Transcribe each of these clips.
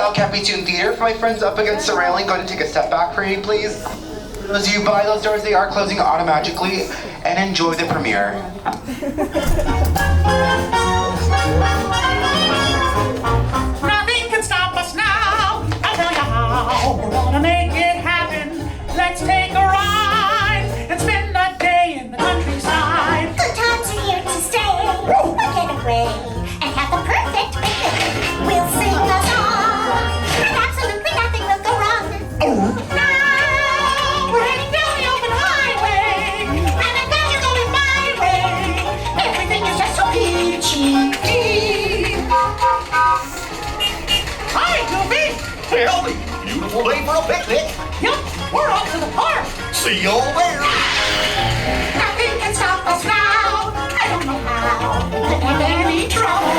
El Capitan Theater. For my friends up against the railing, go ahead and take a step back for me, please. For those of you by those doors, they are closing automatically, and enjoy the premiere. Nothing can stop us now. I'll tell you how. We're gonna make it happen. Let's take a ride and spend a day in the countryside. Good times are here to stay. We'll get away and have the perfect picnic. We'll sing a song, and absolutely nothing will go wrong. Now we're heading down the open highway, and the guys are going my way. Everything is just so peachy. Hi, Goofy. Well, beautiful day for a picnic. Yep, we're off to the park. See you all there. Nothing can stop us now. I don't know how. We could have any trouble.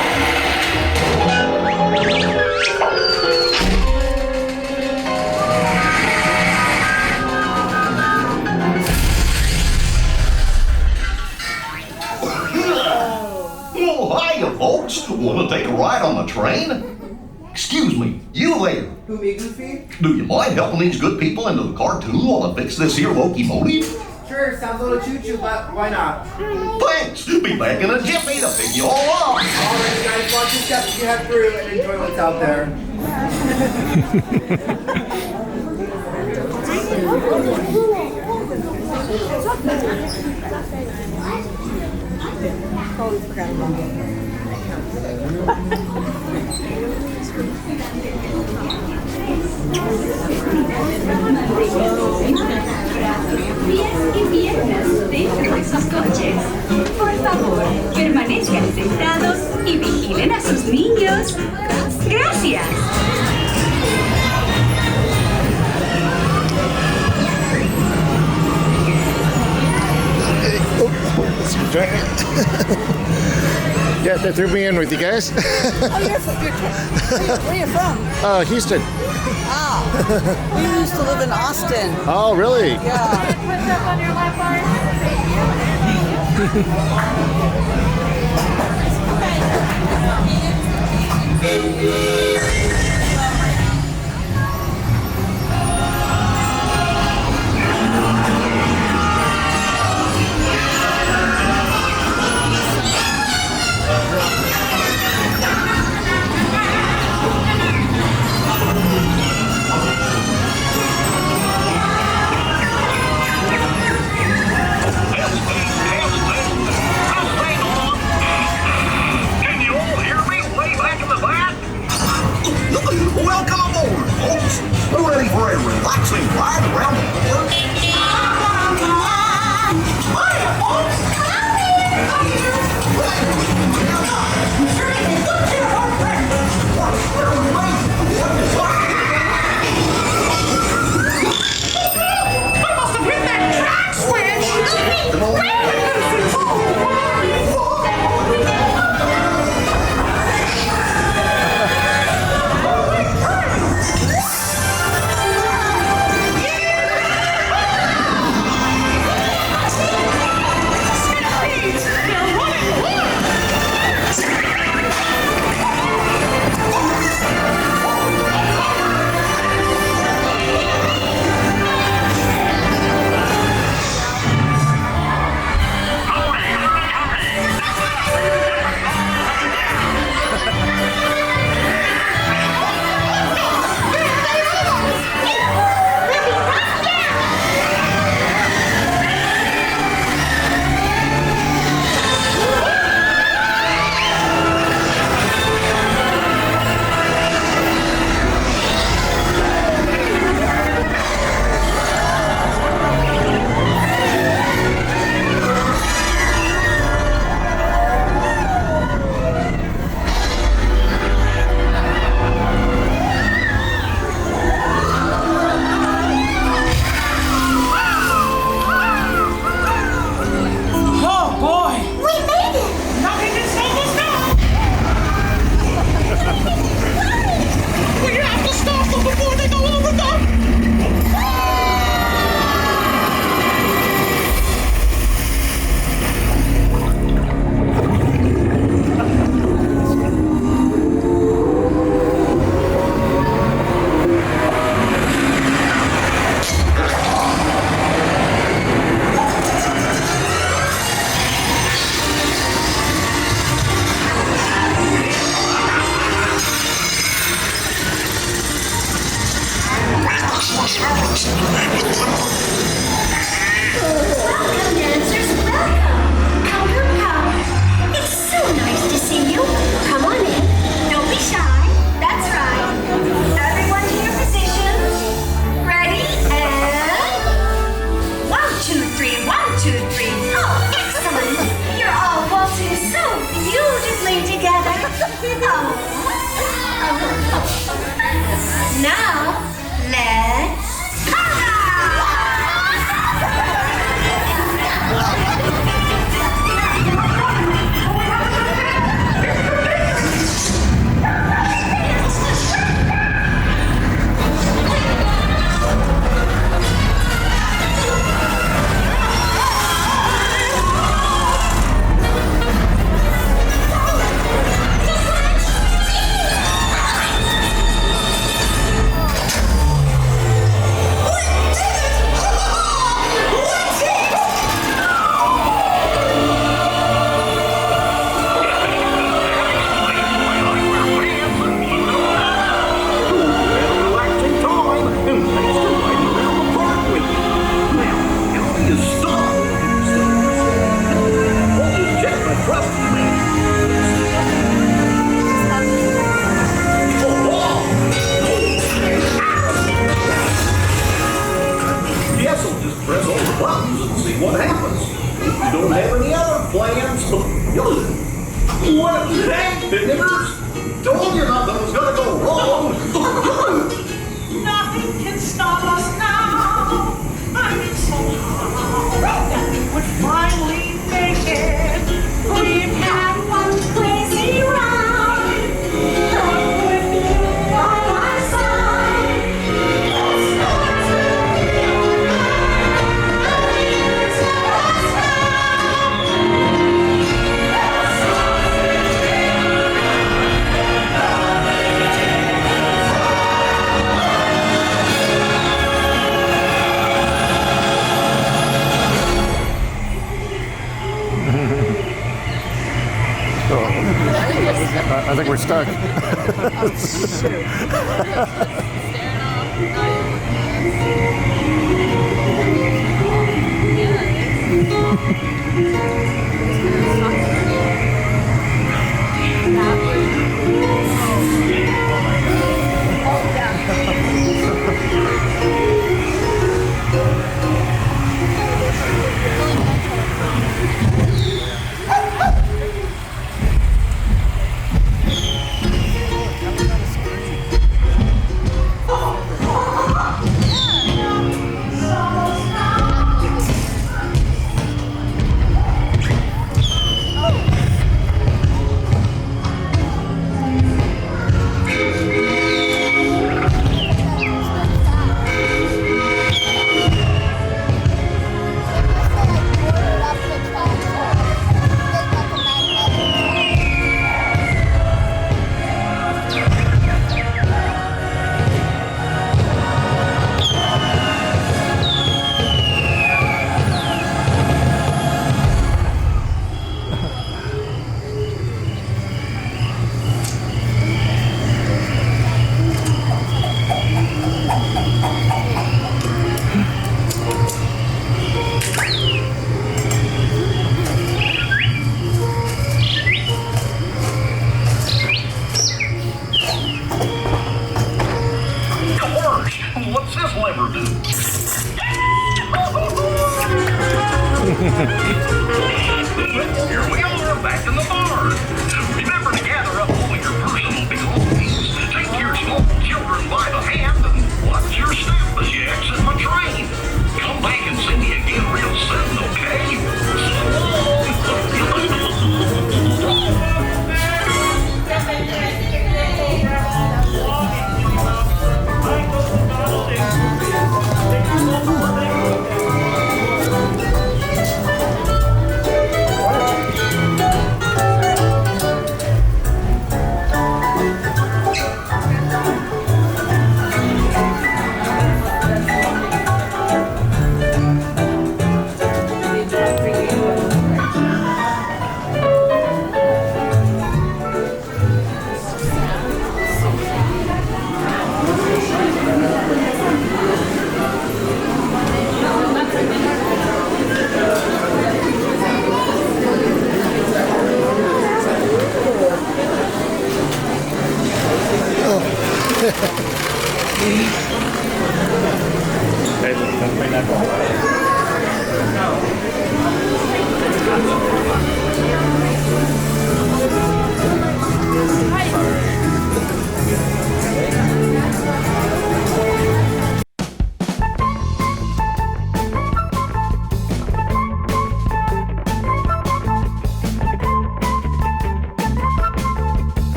Oh, hiya, folks. Want to take a ride on the train? Excuse me, you there. Who, me, Goofy? Do you mind helping these good people into the cartoon while I fix this here locomotive? Sure, sounds a little choo-choo, but why not? Thanks. Be back in a jiffy to pick you all up. Alright, guys, watch your steps as you head through and enjoy what's out there. Días y piernas dentro de sus coches. Por favor, permanezcan sentados y vigilen a sus niños. Gracias. Yeah, they threw me in with you guys. Oh, where are you from? Houston. Ah, we used to live in Austin. Oh, really? Yeah. Put up on your lap bar. Can you all hear me way back in the back? Now, let's Nothing can stop us now. I think somehow that we would finally make it. We've had one crazy ride, but with you by my side, let's start to feel the years of us now. Let's start to feel I think we're stuck.